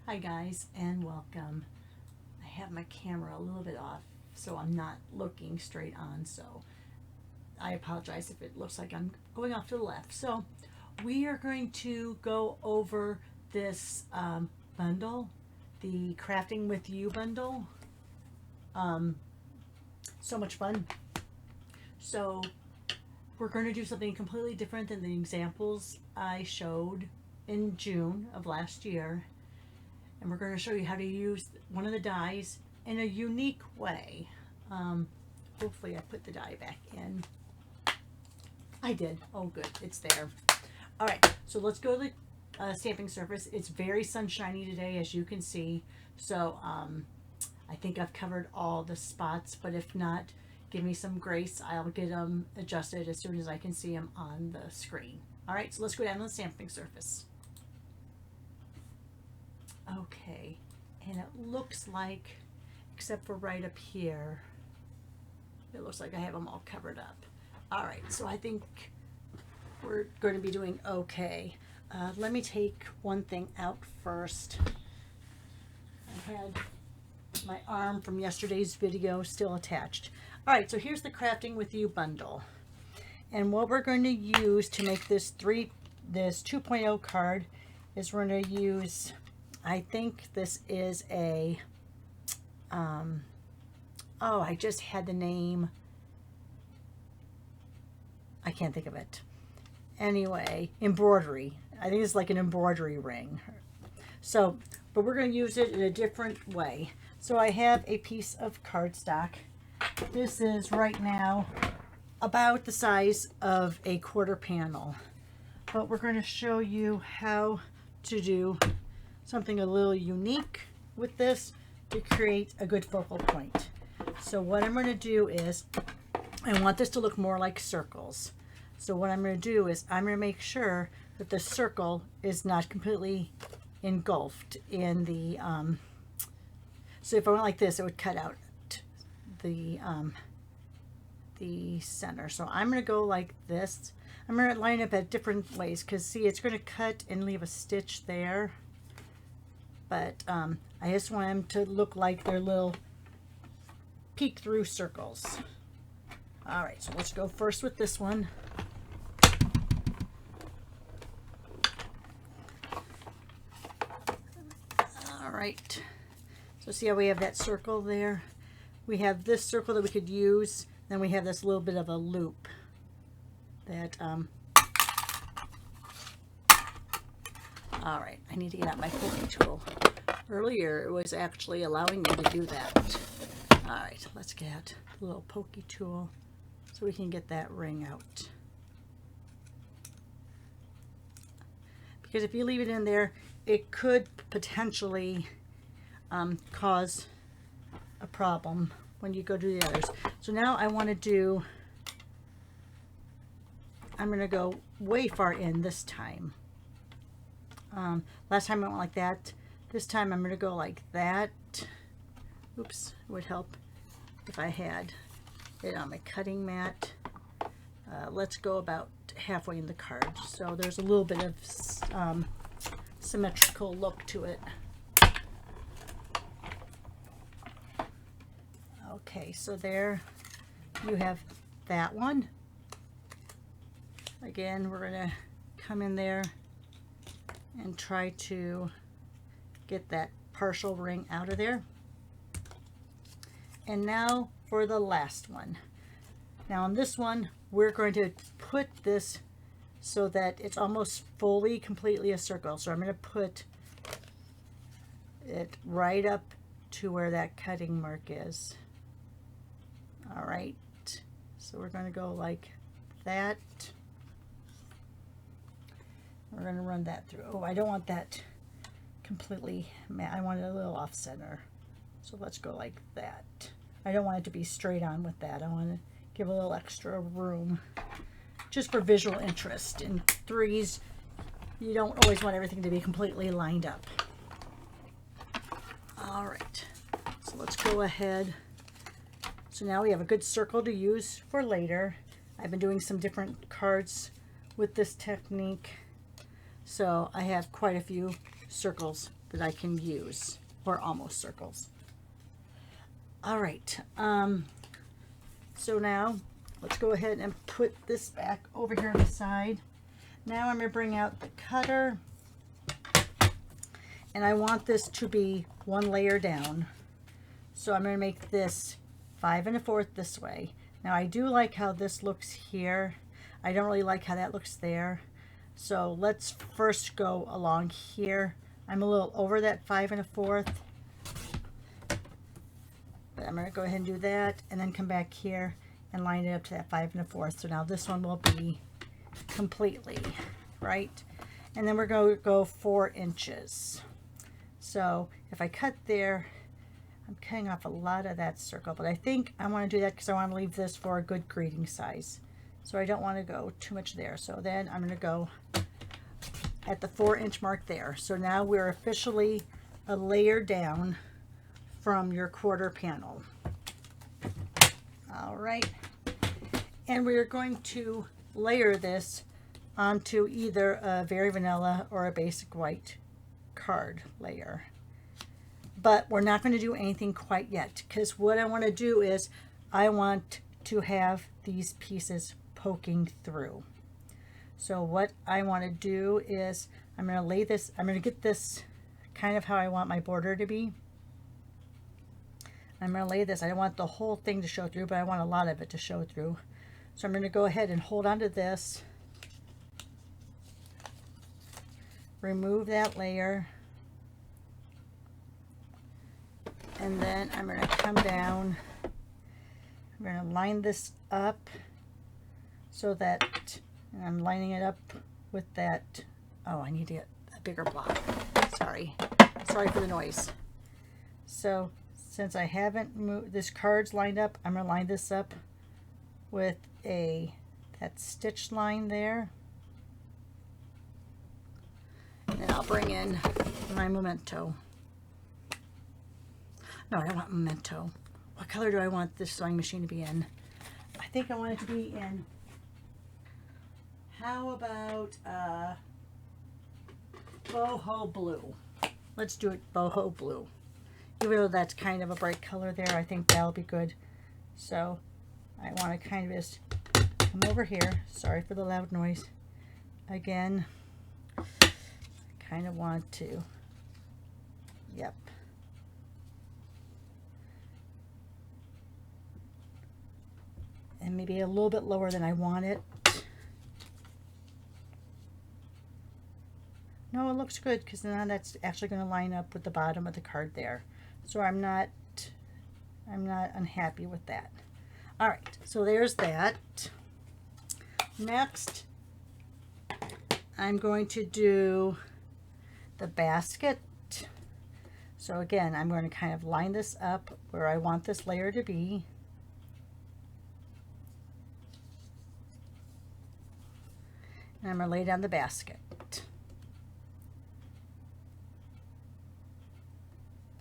Hi guys and welcome. I have my camera a little bit off so I'm not looking straight on, so I apologize if it looks like I'm going off to the left. So we are going to go over this bundle, the Crafting with You bundle. So much fun. So we're going to do something completely different than the examples I showed in June of last year. And we're going to show you how to use one of the dies in a unique way. Hopefully I put the die back in. I did. Oh good, it's there. Alright, so let's go to the stamping surface. It's very sunshiny today, as you can see. So I think I've covered all the spots, but if not, give me some grace. I'll get them adjusted as soon as I can see them on the screen. Alright, so let's go down to the stamping surface. Okay, and it looks like, except for right up here, it looks like I have them all covered up. Alright, so I think we're going to be doing okay. Let me take one thing out first. I had my arm from yesterday's video still attached. Alright, so here's the Crafting with You bundle. And what we're going to use to make this 2.0 card is we're going to use, I think this is a, oh, I just had the name. I can't think of it. Anyway, embroidery. I think it's like an embroidery ring. So, but we're going to use it in a different way. So I have a piece of cardstock. This is right now about the size of a quarter panel. But we're going to show you how to do something a little unique with this to create a good focal point. So what I'm going to do is, I want this to look more like circles. So what I'm going to do is I'm going to make sure that the circle is not completely engulfed in the, so if I went like this, it would cut out the center. So I'm going to go like this. I'm going to line up at different ways because see, it's going to cut and leave a stitch there. But I just want them to look like they're little peek through circles. All right, so let's go first with this one. All right, so see how we have that circle there? We have this circle that we could use, then we have this little bit of a loop that, all right, I need to get out my pokey tool. Earlier, it was actually allowing me to do that. All right, let's get a little pokey tool so we can get that ring out. Because if you leave it in there, it could potentially cause a problem when you go do the others. So now I want to do, I'm going to go way far in this time. Last time I went like that. This time I'm going to go like that. Oops, it would help if I had it on my cutting mat. Let's go about halfway in the card. So there's a little bit of symmetrical look to it. Okay, so there you have that one. Again, we're going to come in there and try to get that partial ring out of there. And now for the last one. Now on this one, we're going to put this so that it's almost fully, completely a circle. So I'm going to put it right up to where that cutting mark is. All right, so we're going to go like that. We're going to run that through. Oh, I don't want that completely matte. I want it a little off center. So let's go like that. I don't want it to be straight on with that. I want to give a little extra room just for visual interest. In threes, you don't always want everything to be completely lined up. All right, so let's go ahead. So now we have a good circle to use for later. I've been doing some different cards with this technique. So I have quite a few circles that I can use, or almost circles. All right, so now let's go ahead and put this back over here on the side. Now I'm going to bring out the cutter, and I want this to be one layer down. So I'm going to make this 5 1/4 this way. Now I do like how this looks here. I don't really like how that looks there. So let's first go along here. I'm a little over that 5 1/4. But I'm going to go ahead and do that and then come back here and line it up to that 5 1/4. So now this one will be completely right. And then we're going to go 4 inches. So if I cut there, I'm cutting off a lot of that circle, but I think I want to do that because I want to leave this for a good greeting size. So I don't want to go too much there. So then I'm going to go at the 4-inch mark there. So now we're officially a layer down from your quarter panel. All right. And we're going to layer this onto either a Very Vanilla or a Basic White card layer. But we're not going to do anything quite yet, because what I want to do is I want to have these pieces poking through. So what I want to do is I'm going to lay this, I'm going to get this kind of how I want my border to be. I'm going to lay this, I don't want the whole thing to show through, but I want a lot of it to show through. So I'm going to go ahead and hold on to this, remove that layer, and then I'm going to come down. I'm going to line this up so that I'm lining it up with that. Oh, I need to get a bigger block. Sorry for the noise. So since I haven't moved, this card's lined up, I'm going to line this up with that stitch line there. And then I'll bring in my memento. No, I don't want memento. What color do I want this sewing machine to be in? I think I want it to be in, how about boho blue. Let's do it boho blue. Even though that's kind of a bright color there, I think that'll be good. So I want to kind of just come over here. Sorry for the loud noise. Again, I kind of want to, yep. And maybe a little bit lower than I want it. No, it looks good because now that's actually going to line up with the bottom of the card there. So I'm not unhappy with that. All right, so there's that. Next, I'm going to do the basket. So again, I'm going to kind of line this up where I want this layer to be. And I'm going to lay down the basket.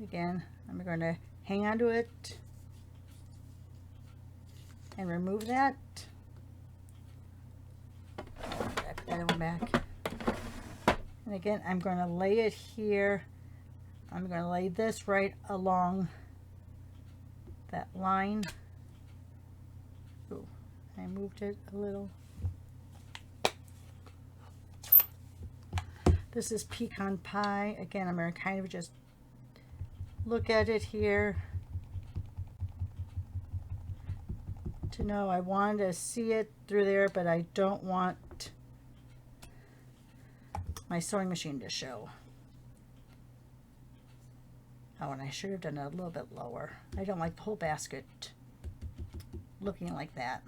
Again, I'm going to hang on to it and remove that. Put that one back. And again, I'm going to lay it here. I'm going to lay this right along that line. Ooh, I moved it a little. This is pecan pie. Again, I'm going to kind of just look at it here to know I want to see it through there, but I don't want my sewing machine to show. Oh, and I should have done it a little bit lower. I don't like the whole basket looking like that.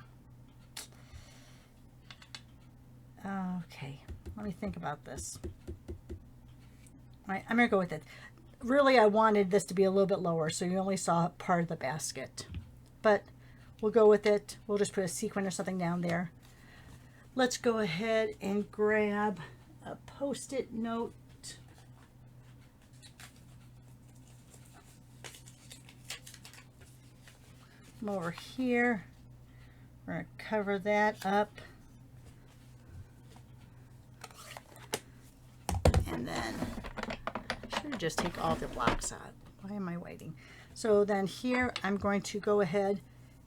Okay, let me think about this. All right, I'm going to go with it. Really, I wanted this to be a little bit lower, so you only saw part of the basket. But we'll go with it. We'll just put a sequin or something down there. Let's go ahead and grab a Post-it note. Come over here. We're going to cover that up. And then I'm going to just take all the blocks out. Why am I waiting? So then here I'm going to go ahead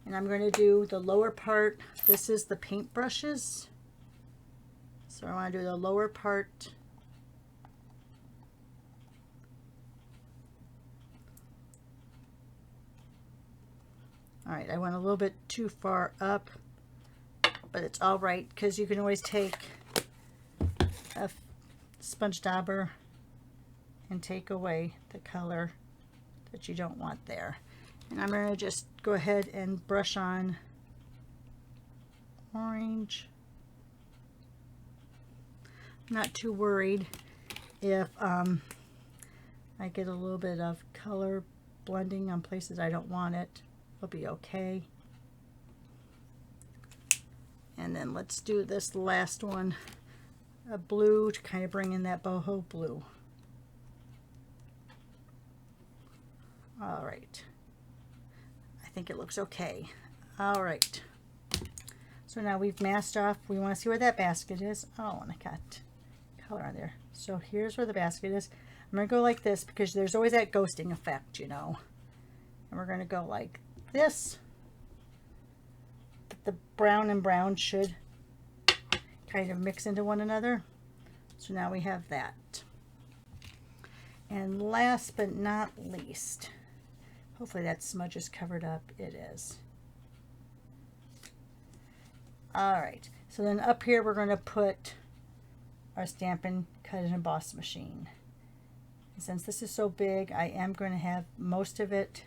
and I'm going to do the lower part. This is the paint brushes. So I want to do the lower part. All right, I went a little bit too far up, but it's all right because you can always take a sponge dauber and take away the color that you don't want there. And I'm going to just go ahead and brush on orange. I'm not too worried if I get a little bit of color blending on places I don't want it. It'll be okay. And then let's do this last one, a blue, to kind of bring in that boho blue. All right. I think it looks okay. All right. So now we've masked off. We want to see where that basket is. Oh, and I got color on there. So here's where the basket is. I'm going to go like this because there's always that ghosting effect, you know. And we're going to go like this. The brown and brown should kind of mix into one another. So now we have that. And last but not least, hopefully that smudge is covered up. It is. All right, so then up here we're going to put our Stampin' Cut and Emboss machine. And since this is so big, I am going to have most of it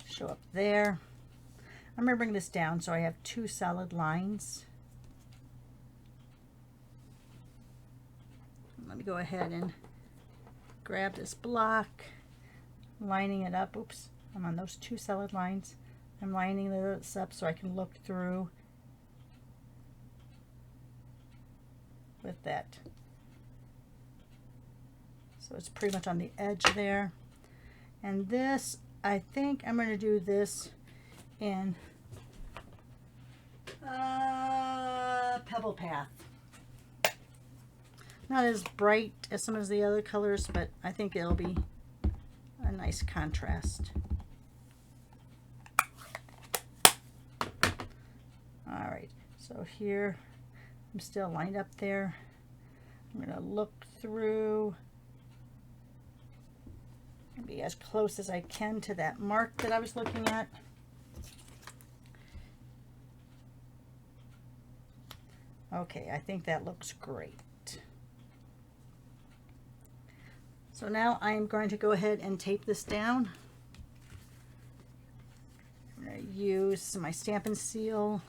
show up there. I'm going to bring this down so I have two solid lines. Let me go ahead and grab this block, lining it up. Oops, I'm on those two solid lines. I'm lining this up so I can look through with that. So it's pretty much on the edge there. And this, I think I'm going to do this in Pebble Path. Not as bright as some of the other colors, but I think it'll be a nice contrast. All right, so here I'm still lined up there. I'm going to look through and be as close as I can to that mark that I was looking at. Okay, I think that looks great. So now I'm going to go ahead and tape this down. I'm going to use my Stampin' Seal,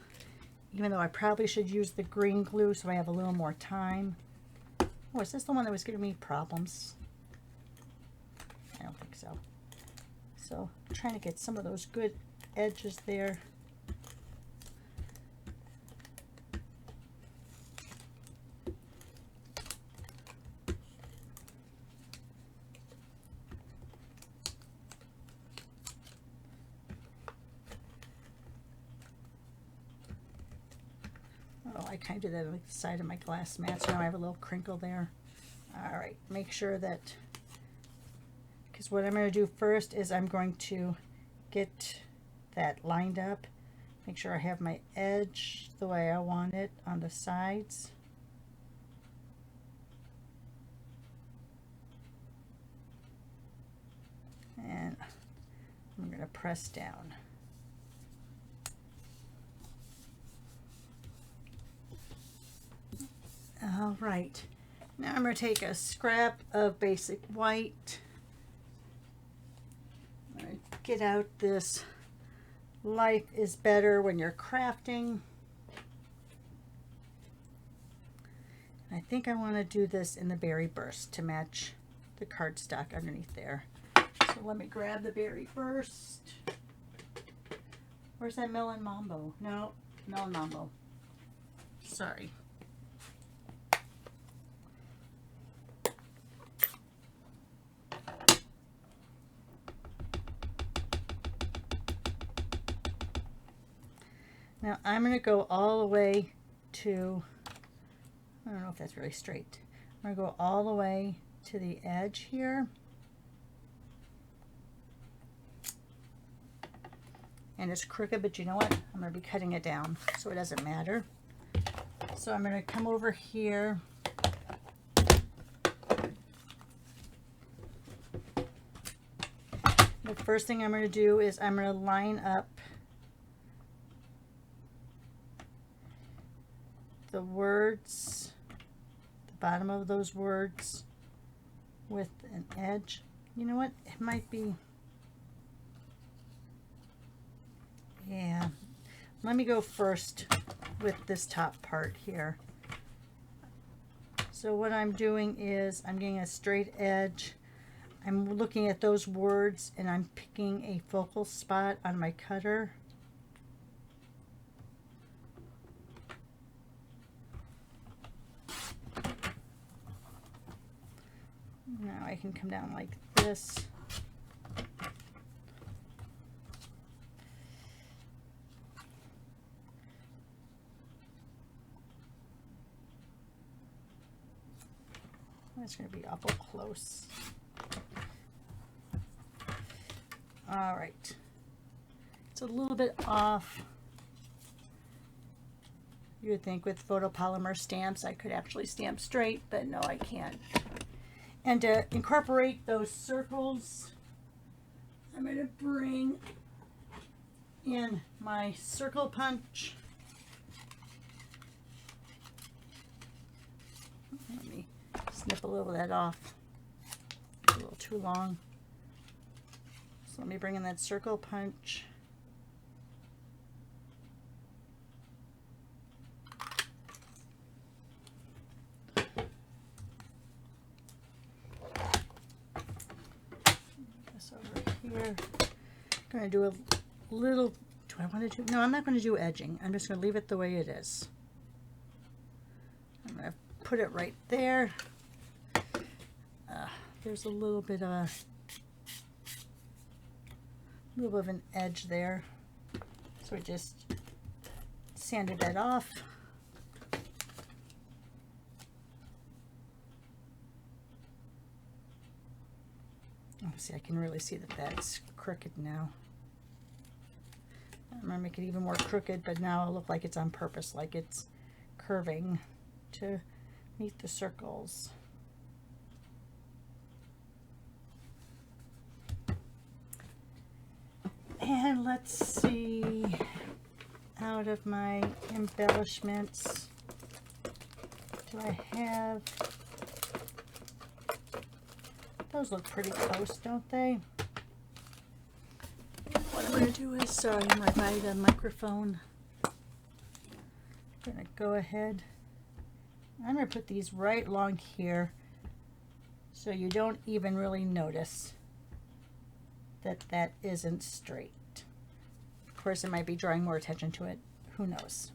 even though I probably should use the green glue so I have a little more time. Oh, is this the one that was giving me problems? I don't think so. So I'm trying to get some of those good edges there. Oh, I kind of did that on the side of my glass mat, so now I have a little crinkle there. All right, make sure that, because what I'm going to do first is I'm going to get that lined up, make sure I have my edge the way I want it on the sides. And I'm going to press down. All right, now I'm going to take a scrap of basic white. I'm going to get out this life is better when you're crafting. I think I want to do this in the Berry Burst to match the cardstock underneath there. So let me grab the Berry Burst. Where's that Melon Mambo? No, Melon Mambo. Sorry. Now I'm going to go all the way to, I don't know if that's really straight. I'm going to go all the way to the edge here. and it's crooked, but you know what? I'm going to be cutting it down, so it doesn't matter. So I'm going to come over here. The first thing I'm going to do is I'm going to line up the words, the bottom of those words with an edge. You know what? It might be, yeah. Let me go first with this top part here. So what I'm doing is I'm getting a straight edge. I'm looking at those words and I'm picking a focal spot on my cutter. Now I can come down like this. That's going to be awful close. All right. It's a little bit off. You would think with photopolymer stamps I could actually stamp straight, but no, I can't. And to incorporate those circles, I'm going to bring in my circle punch. Let me snip a little of that off. It's a little too long. So let me bring in that circle punch. This over here. I'm going to do a little, do I want to do, no, I'm not going to do edging. I'm just going to leave it the way it is. I'm going to put it right there. There's a little bit of an edge there, so I just sanded that off. Oh, see, I can really see that that's crooked now. I'm gonna make it even more crooked, but now it'll look like it's on purpose, like it's curving to meet the circles. And let's see, out of my embellishments, do I have, those look pretty close, don't they? What I'm going to do is, sorry, I'm right by the microphone. I'm going to go ahead, I'm going to put these right along here so you don't even really notice that that isn't straight. Of course, it might be drawing more attention to it. Who knows?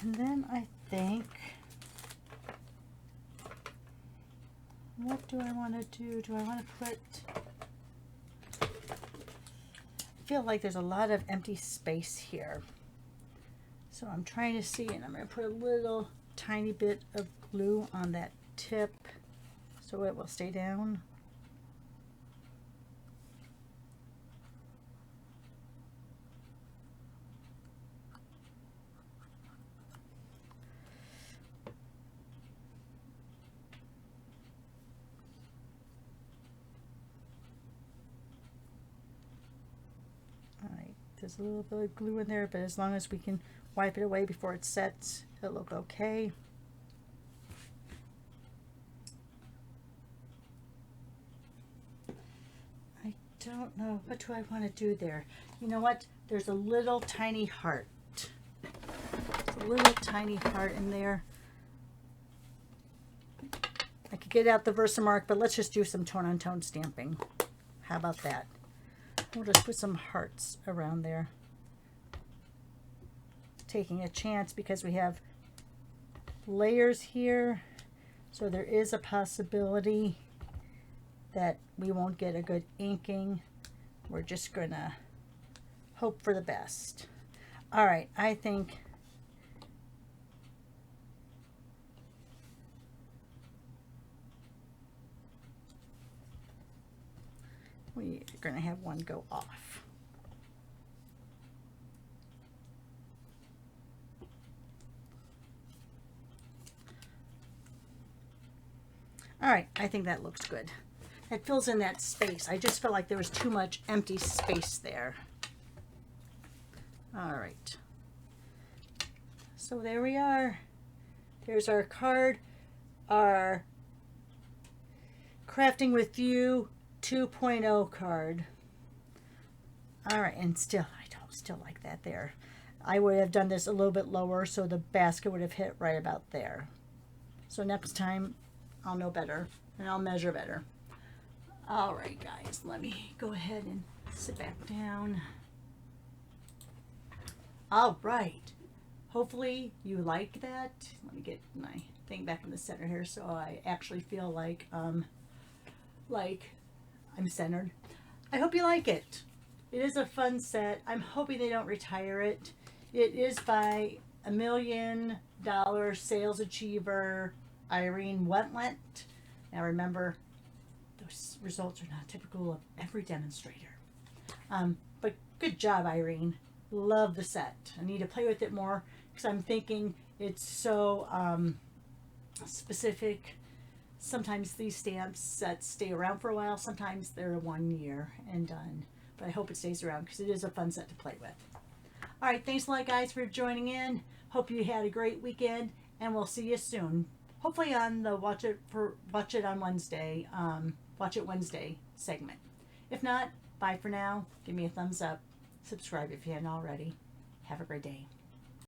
And then I think, what do I want to do? Do I want to put, I feel like there's a lot of empty space here. So I'm trying to see, and I'm going to put a little tiny bit of glue on that tip so it will stay down. There's a little bit of glue in there, but as long as we can wipe it away before it sets, it'll look okay. I don't know. What do I want to do there? You know what? There's a little tiny heart. There's a little tiny heart in there. I could get out the Versamark, but let's just do some tone-on-tone stamping. How about that? We'll just put some hearts around there. Taking a chance because we have layers here, so there is a possibility that we won't get a good inking. We're just gonna hope for the best. All right, I think we're going to have one go off. All right, I think that looks good. That fills in that space. I just felt like there was too much empty space there. All right. So there we are. There's our card, our Crafting with You 2.0 card. All right, and still, I don't still like that there. I would have done this a little bit lower so the basket would have hit right about there. So next time I'll know better and I'll measure better. All right, guys, let me go ahead and sit back down. All right. Hopefully you like that. Let me get my thing back in the center here so I actually feel like I'm centered. I hope you like it. It is a fun set. I'm hoping they don't retire it. It is by $1 million sales achiever Irene Wentlet. Now remember, those results are not typical of every demonstrator. But good job, Irene. Love the set. I need to play with it more because I'm thinking it's so specific. Sometimes these stamps sets stay around for a while. Sometimes they're 1 year and done. But I hope it stays around because it is a fun set to play with. All right, thanks a lot, guys, for joining in. Hope you had a great weekend, and we'll see you soon. Hopefully on the Watch It on Wednesday, Watch It Wednesday segment. If not, bye for now. Give me a thumbs up. Subscribe if you haven't already. Have a great day.